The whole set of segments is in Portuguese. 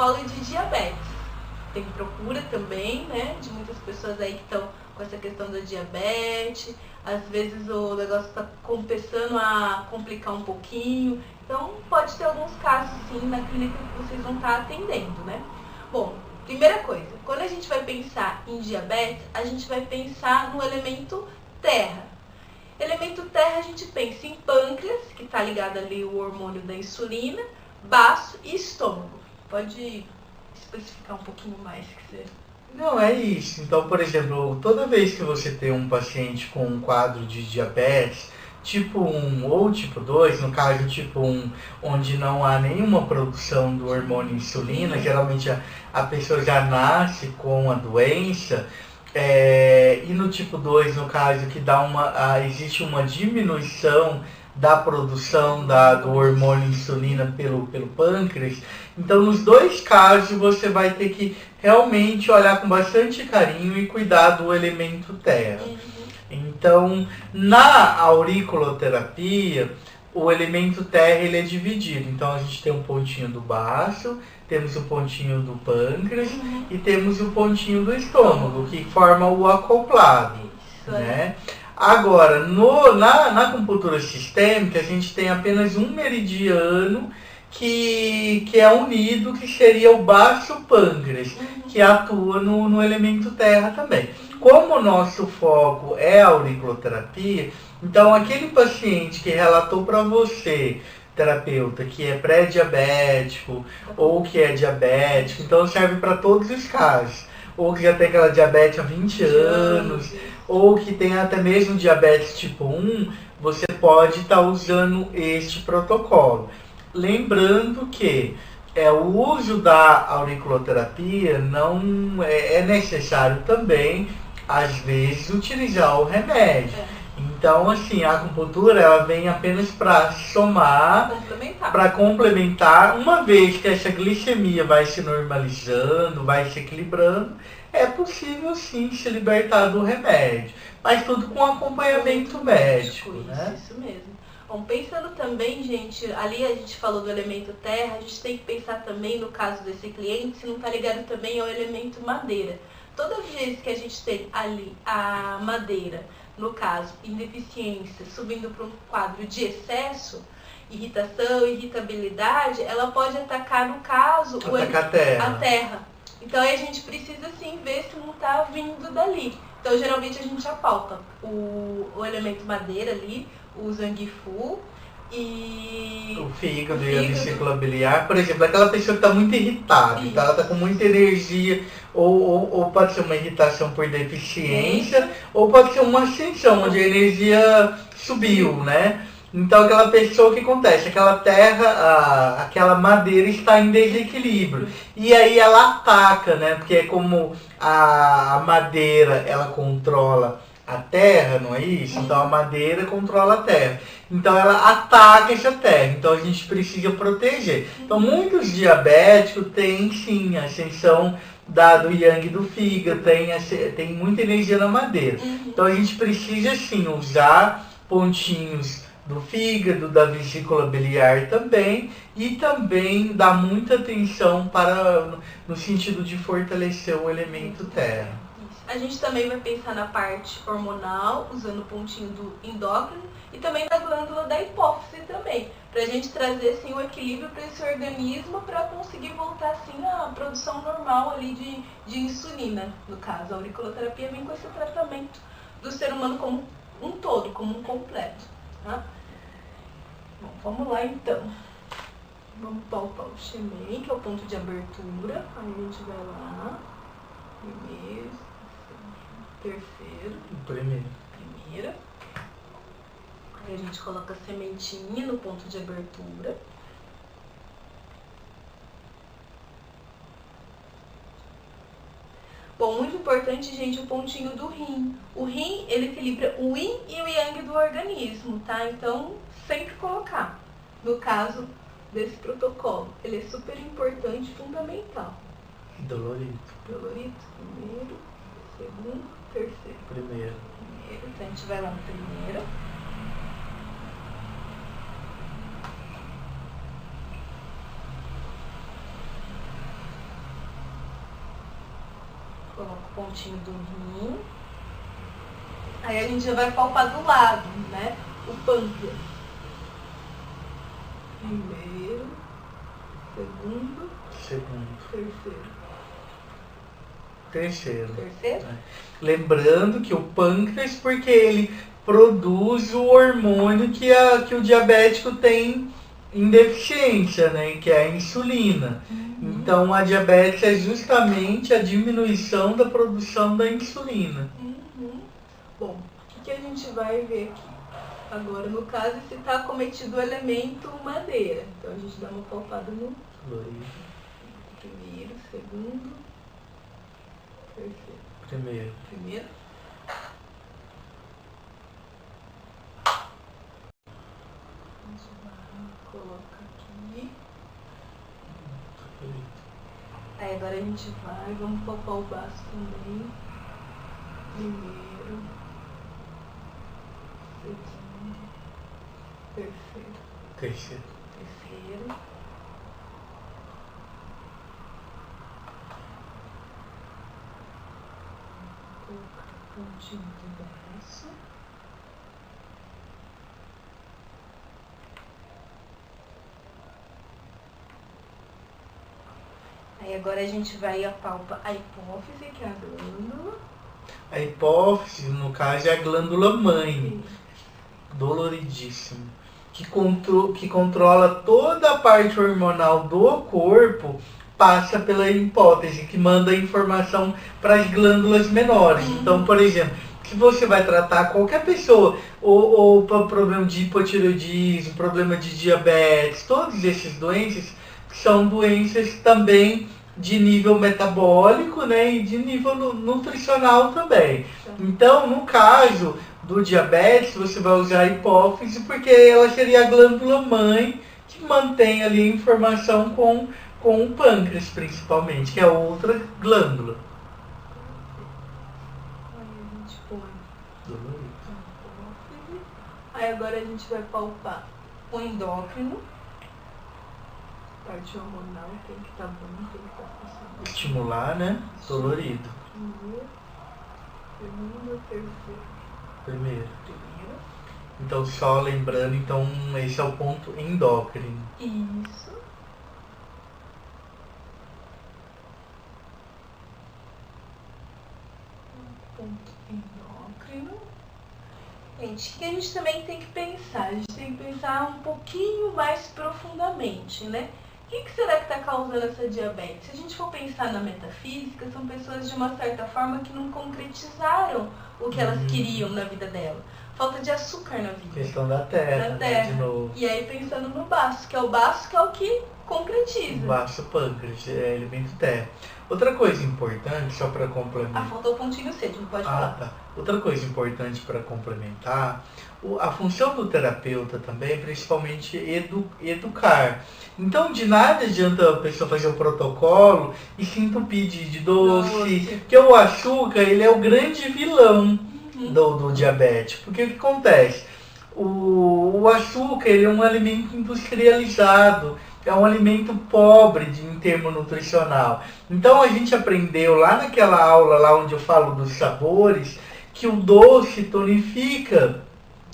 protocolo de diabetes. Tem procura também, né, de muitas pessoas aí que estão com essa questão da diabetes. Às vezes o negócio está começando a complicar um pouquinho. Então pode ter alguns casos sim na clínica que vocês vão estar atendendo, né? Bom, primeira coisa, quando a gente vai pensar em diabetes, a gente vai pensar no elemento terra. Elemento terra a gente pensa em pâncreas, que está ligado ali o hormônio da insulina, baço e estômago. Pode especificar um pouquinho mais que você... Não, é isso. Então, por exemplo, toda vez que você tem um paciente com um quadro de diabetes, tipo 1 ou tipo 2, no caso tipo 1, onde não há nenhuma produção do hormônio insulina, geralmente a pessoa já nasce com a doença, e no tipo 2, no caso, que existe uma diminuição da produção do hormônio insulina pelo pâncreas. Então, nos dois casos, você vai ter que realmente olhar com bastante carinho e cuidar do elemento terra. Então, na auriculoterapia, o elemento terra ele é dividido. Então, a gente tem um pontinho do baço, temos o pontinho do pâncreas e temos o pontinho do estômago, que forma o acoplado. Isso, né? Agora, na acupuntura sistêmica, a gente tem apenas um meridiano que é unido, que seria o baço pâncreas, que atua no elemento terra também. Como o nosso foco é a auriculoterapia, então aquele paciente que relatou para você, terapeuta, que é pré-diabético ou que é diabético, então serve para todos os casos. Ou que já tem aquela diabetes há 20 anos, ou que tem até mesmo diabetes tipo 1, você pode estar usando este protocolo. Lembrando que o uso da auriculoterapia não é necessário também, às vezes, utilizar o remédio. Então, assim, a acupuntura ela vem apenas para somar, para complementar. Uma vez que essa glicemia vai se normalizando, vai se equilibrando, é possível sim se libertar do remédio. Mas tudo com acompanhamento médico, né? Isso mesmo. Bom, pensando também, gente, ali a gente falou do elemento terra, a gente tem que pensar também, no caso desse cliente, se não está ligado também ao elemento madeira. Toda vez que a gente tem ali a madeira, no caso, em deficiência, subindo para um quadro de excesso, irritação, irritabilidade, ela pode atacar, no caso, a terra. Então aí a gente precisa sim ver se não está vindo dali. Então geralmente a gente apalpa o elemento madeira ali, o zangifu e o fígado e a vesícula biliar. Por exemplo, aquela pessoa que está muito irritada, então ela está com muita energia, ou pode ser uma irritação por deficiência, ou pode ser uma ascensão, onde a energia subiu, né? Então aquela pessoa, o que acontece? Aquela terra, aquela madeira está em desequilíbrio. E aí ela ataca, né? Porque é como a madeira ela controla a terra, não é isso? Então a madeira controla a terra. Então ela ataca essa terra. Então a gente precisa proteger. Então muitos diabéticos têm sim a ascensão do yang do fígado, tem muita energia na madeira. Então a gente precisa sim usar pontinhos do fígado, da vesícula biliar também, e também dar muita atenção no sentido de fortalecer o elemento terra. A gente também vai pensar na parte hormonal, usando o pontinho do endócrino, e também na glândula da hipófise também, para a gente trazer assim, o equilíbrio para esse organismo, para conseguir voltar assim, à produção normal ali de insulina. No caso, a auriculoterapia vem com esse tratamento do ser humano como um todo, como um completo. Tá? Bom, vamos lá então. Vamos palpar o Shemen, que é o ponto de abertura. Aí a gente vai lá. Primeiro, terceiro. Primeira. Aí a gente coloca a sementinha no ponto de abertura. Bom, muito importante, gente, o pontinho do rim. O rim, ele equilibra o yin e o yang do organismo, tá? Então, sempre colocar. No caso desse protocolo, ele é super importante, fundamental. Dolorido. Primeiro, segundo, terceiro. Primeiro. Então, a gente vai lá no primeiro. Coloca o pontinho do rim. Aí a gente já vai palpar do lado, né? O pâncreas. Primeiro, segundo, terceiro. Terceiro? É. Lembrando que o pâncreas, porque ele produz o hormônio que o diabético tem em deficiência, né? Que é a insulina. Então a diabetes é justamente a diminuição da produção da insulina. Bom, o que a gente vai ver aqui? Agora, no caso, se está acometido o elemento madeira. Então a gente dá uma palpada no primeiro, segundo, terceiro. Primeiro. A gente vai colocar aqui. Aí agora a gente vamos palpar o baço também. Primeiro, segundo, terceiro. Colocar o pontinho do braço. Aí agora a gente vai apalpar a hipófise, que é a glândula. A hipófise, no caso, é a glândula mãe. Doloridíssimo. Que controla toda a parte hormonal do corpo, passa pela hipófise, que manda informação para as glândulas menores. Então, por exemplo, se você vai tratar qualquer pessoa, ou problema de hipotireoidismo, problema de diabetes, todas essas doenças, que são doenças também de nível metabólico, né, e de nível nutricional também. Então, no caso do diabetes, você vai usar a hipófise porque ela seria a glândula mãe que mantém ali a informação com o pâncreas, principalmente, que é outra glândula. Aí a gente põe a hipófise. Aí agora a gente vai palpar o endócrino. Parte hormonal tem que estar bom, tem que estar funcionando. Estimular, né? Dolorido. Primeiro, segundo, Primeiro. Então, só lembrando, então, esse é o ponto endócrino. Isso. Ponto endócrino. Gente, o que a gente também tem que pensar? A gente tem que pensar um pouquinho mais profundamente, né? O que será que está causando essa diabetes? Se a gente for pensar na metafísica, são pessoas de uma certa forma que não concretizaram o que elas queriam na vida dela. Falta de açúcar na vida. Questão da terra, Da terra. Né, de novo. E aí pensando no baço, que é o que concretiza. Baço pâncreas, é elemento terra. Outra coisa importante, só para complementar. Faltou o pontinho C, não pode falar. Tá. Outra coisa importante para complementar, a função do terapeuta também é principalmente educar. Então, de nada adianta a pessoa fazer o protocolo e se entupir de doce, porque o açúcar, ele é o grande vilão do diabetes. Porque o que acontece? O açúcar, ele é um alimento industrializado, é um alimento pobre em termo nutricional. Então, a gente aprendeu lá naquela aula, lá onde eu falo dos sabores, que o doce tonifica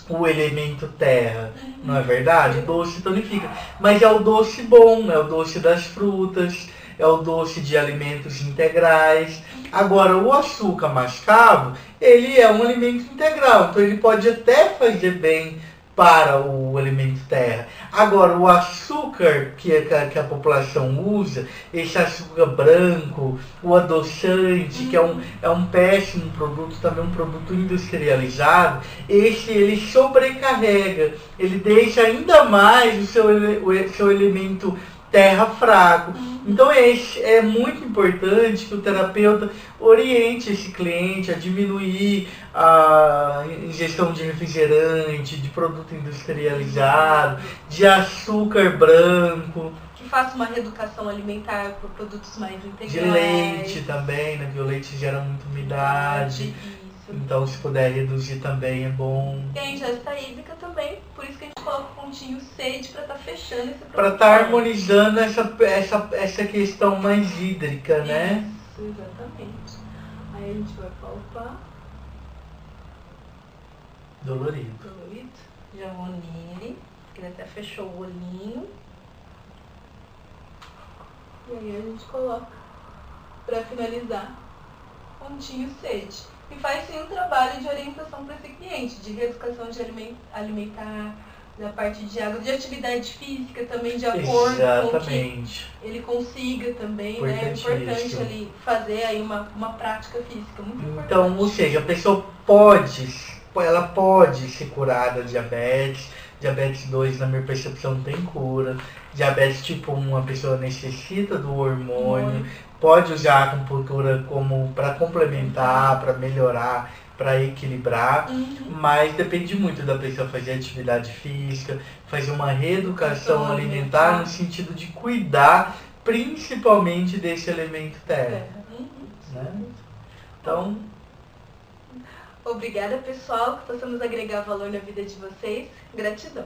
o elemento terra, não é verdade? O doce tonifica. Mas é o doce bom, é o doce das frutas, é o doce de alimentos integrais. Agora, o açúcar mascavo, ele é um alimento integral, então ele pode até fazer bem para o elemento terra. Agora, o açúcar que a população usa, esse açúcar branco, o adoçante, que é um péssimo produto, também um produto industrializado, ele sobrecarrega, ele deixa ainda mais o seu elemento terra fraco. Então é muito importante que o terapeuta oriente esse cliente a diminuir a ingestão de refrigerante, de produto industrializado, de açúcar branco. Que faça uma reeducação alimentar por produtos mais integrais. De leite também, né? Porque o leite gera muita umidade. Então, se puder reduzir também é bom. E a ingesta hídrica também, por isso que a gente coloca o pontinho sede para estar fechando esse produto. Para estar harmonizando essa questão mais hídrica, né? Isso, exatamente. Aí a gente vai palpar. Dolorido. Dolorido. Já vou nele. Ele até fechou o olhinho. E aí a gente coloca pra finalizar pontinho sede. E faz sim um trabalho de orientação para esse cliente, de reeducação de alimentar, da parte de água, de atividade física também, de acordo Exatamente. com que ele consiga também, né? É importante ali fazer aí uma prática física muito importante. Então, ou seja, a pessoa pode ser curada da diabetes. Diabetes 2, na minha percepção, tem cura. Diabetes tipo 1, a pessoa necessita do hormônio. Pode usar a acupuntura como para complementar, para melhorar, para equilibrar, mas depende muito da pessoa fazer atividade física, fazer uma reeducação alimentar no sentido de cuidar principalmente desse elemento terra. Né? Então, obrigada, pessoal, que possamos agregar valor na vida de vocês. Gratidão.